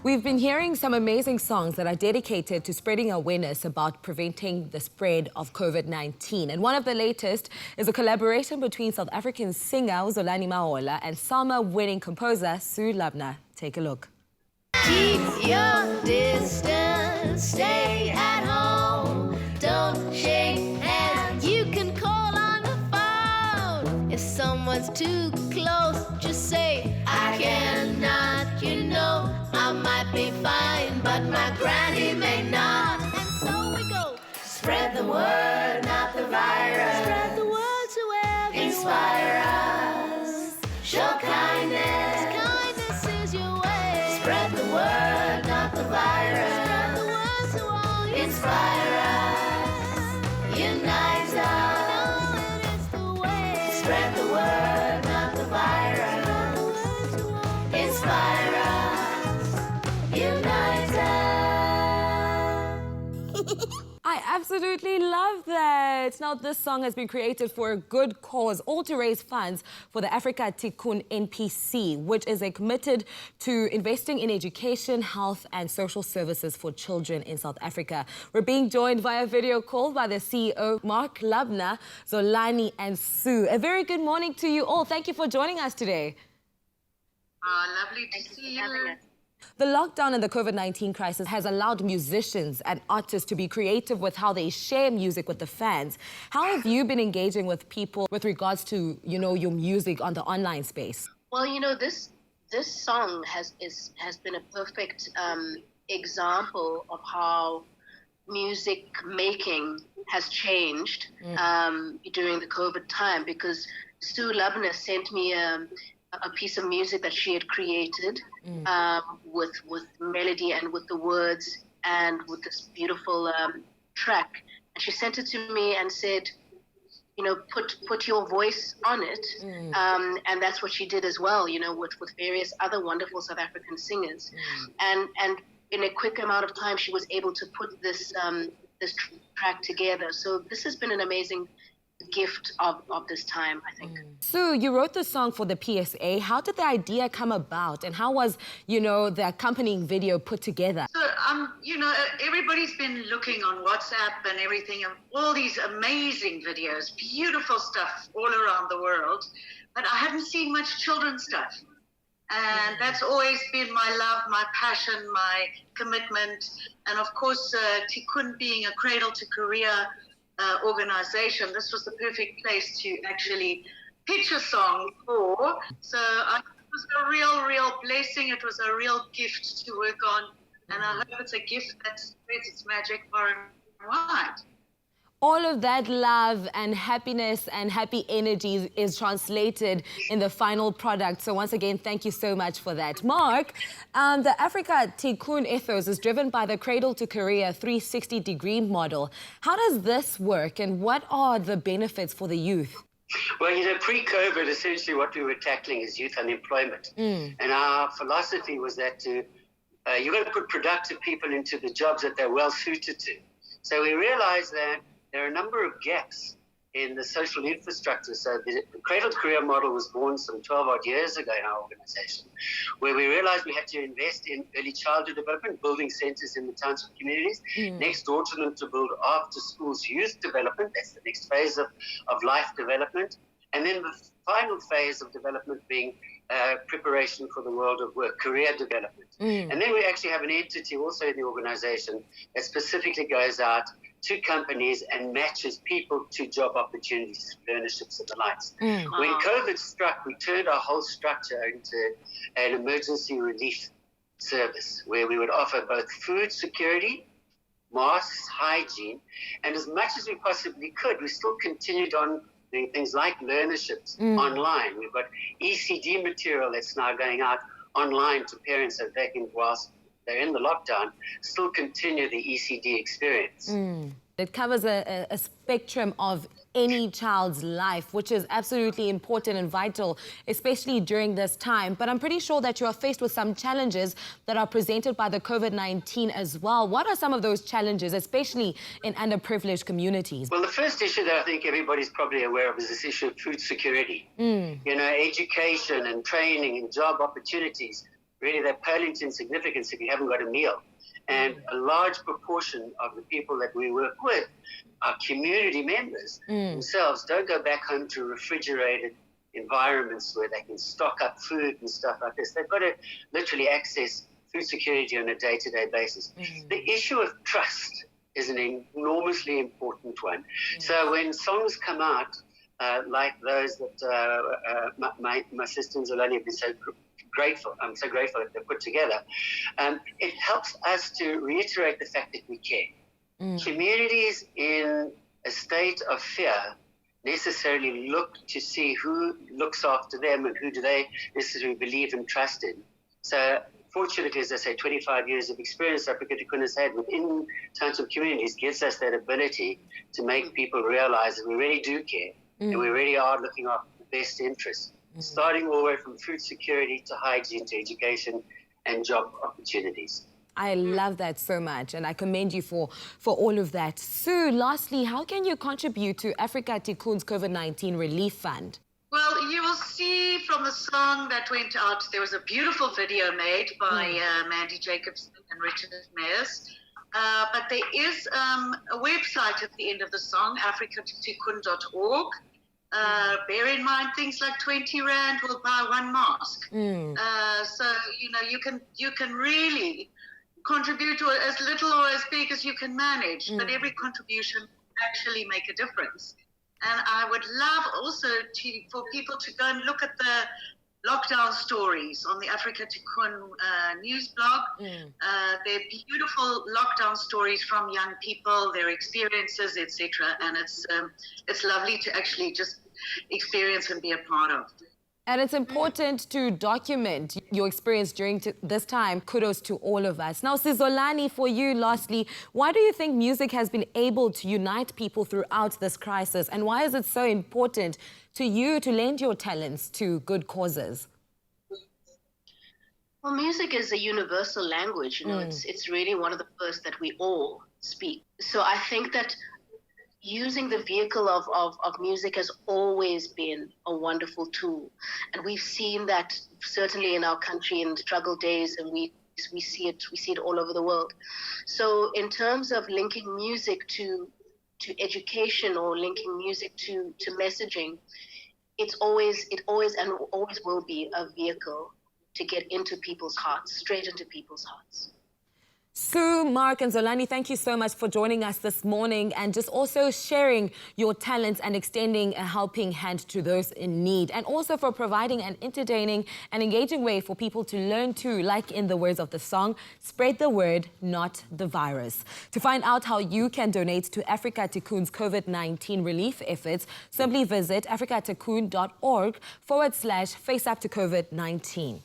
We've been hearing some amazing songs that are dedicated to spreading awareness about preventing the spread of COVID-19. And one of the latest is a collaboration between South African singer Zolani Mahola and Sama-winning composer Sue Labner. Take a look. Keep your distance, stay at home, don't shake hands, you can call on the phone. If someone's too close, just say, I cannot, you know, I might be fine, but my granny may not. And so we go, spread the word, not the virus. Spread the word to everyone. Inspire us, show kindness. Kindness is your way. Spread the word, not the virus. Spread the word to all you. Inspire us, unite us. Know it is the way. Spread the word, not the virus. Spread the word to all. Inspire us, unite us. I absolutely love that. Now, this song has been created for a good cause, all to raise funds for the Afrika Tikkun NPC, which is committed to investing in education, health and social services for children in South Africa. We're being joined via video call by the CEO, Mark Labner, Zolani and Sue. A very good morning to you all. Thank you for joining us today. Lovely to see you. The lockdown and the COVID-19 crisis has allowed musicians and artists to be creative with how they share music with the fans. How have you been engaging with people with regards to, your music on the online space? Well, this song has been a perfect example of how music making has changed during the COVID time, because Sue Labner sent me a piece of music that she had created with melody and with the words and with this beautiful track. And she sent it to me and said, put your voice on it. And that's what she did as well, with various other wonderful South African singers. And in a quick amount of time, she was able to put this track together. So this has been an amazing gift of this time, I think. Sue, you wrote the song for the PSA. How did the idea come about, and how was, the accompanying video put together? So, everybody's been looking on WhatsApp and everything, and all these amazing videos, beautiful stuff all around the world, but I hadn't seen much children's stuff. And that's always been my love, my passion, my commitment. And of course, Tikkun being a cradle to career organization, this was the perfect place to actually pitch a song for. So it was a real blessing. It was a real gift to work on, and I hope it's a gift that spreads its magic far and wide. All of that love and happiness and happy energy is translated in the final product. So once again, thank you so much for that. Mark, the Afrika Tikkun ethos is driven by the cradle to career 360-degree model. How does this work, and what are the benefits for the youth? Well, pre-COVID, essentially what we were tackling is youth unemployment. And our philosophy was that you're going to put productive people into the jobs that they're well suited to. So we realized that there are a number of gaps in the social infrastructure. So the cradle to career model was born some 12 odd years ago in our organization, where we realized we had to invest in early childhood development, building centers in the township communities, next door to them to build after schools youth development. That's the next phase of life development. And then the final phase of development being preparation for the world of work, career development. And then we actually have an entity also in the organization that specifically goes out to companies and matches people to job opportunities, learnerships and the likes. When COVID struck, we turned our whole structure into an emergency relief service where we would offer both food security, masks, hygiene, and as much as we possibly could, we still continued on doing things like learnerships online. We've got ECD material that's now going out online to parents so they can, whilst they're in the lockdown, still continue the ECD experience. It covers a spectrum of any child's life, which is absolutely important and vital, especially during this time. But I'm pretty sure that you are faced with some challenges that are presented by the COVID-19 as well. What are some of those challenges, especially in underprivileged communities? Well, the first issue that I think everybody's probably aware of is this issue of food security. Education and training and job opportunities really they pale into insignificance if you haven't got a meal. And a large proportion of the people that we work with, our community members themselves, don't go back home to refrigerated environments where they can stock up food and stuff like this. They've got to literally access food security on a day-to-day basis. The issue of trust is an enormously important one. So when songs come out, like those that my sister Zolani have been so grateful, I'm so grateful that they're put together, it helps us to reiterate the fact that we care. Communities in a state of fear necessarily look to see who looks after them and who do they necessarily believe and trust in. So fortunately, as I say, 25 years of experience Afrika Tikkun has had within tons of communities gives us that ability to make people realize that we really do care and we really are looking after the best interests, starting all the way from food security to hygiene to education and job opportunities. I love that so much, and I commend you for all of that. Sue, lastly, how can you contribute to Afrika Tikkun's COVID-19 Relief Fund? Well, you will see from the song that went out, there was a beautiful video made by Mandy Jacobson and Richard Mayers. But there is a website at the end of the song, afrikatikkun.org. Bear in mind, things like 20 Rand will buy one mask. So, you know, you can really contribute to as little or as big as you can manage, but every contribution actually make a difference. And I would love also for people to go and look at the lockdown stories on the Afrika Tikkun news blog. They're beautiful lockdown stories from young people, their experiences, etc. And it's lovely to actually just experience and be a part of. And it's important to document your experience during this time. Kudos to all of us. Now, Sizolani, for you, lastly, why do you think music has been able to unite people throughout this crisis? And why is it so important to you to lend your talents to good causes? Well, music is a universal language. You know, it's really one of the first that we all speak. So I think that using the vehicle of music has always been a wonderful tool. And we've seen that certainly in our country in struggle days, and we see it all over the world. So in terms of linking music to education or linking music to messaging, it always and always will be a vehicle to get into people's hearts, straight into people's hearts. Sue, Mark and Zolani, thank you so much for joining us this morning and just also sharing your talents and extending a helping hand to those in need, and also for providing an entertaining and engaging way for people to learn to, like in the words of the song, spread the word, not the virus. To find out how you can donate to Afrika Tikkun's COVID-19 relief efforts, simply visit afrikatikkun.org/face up to COVID-19.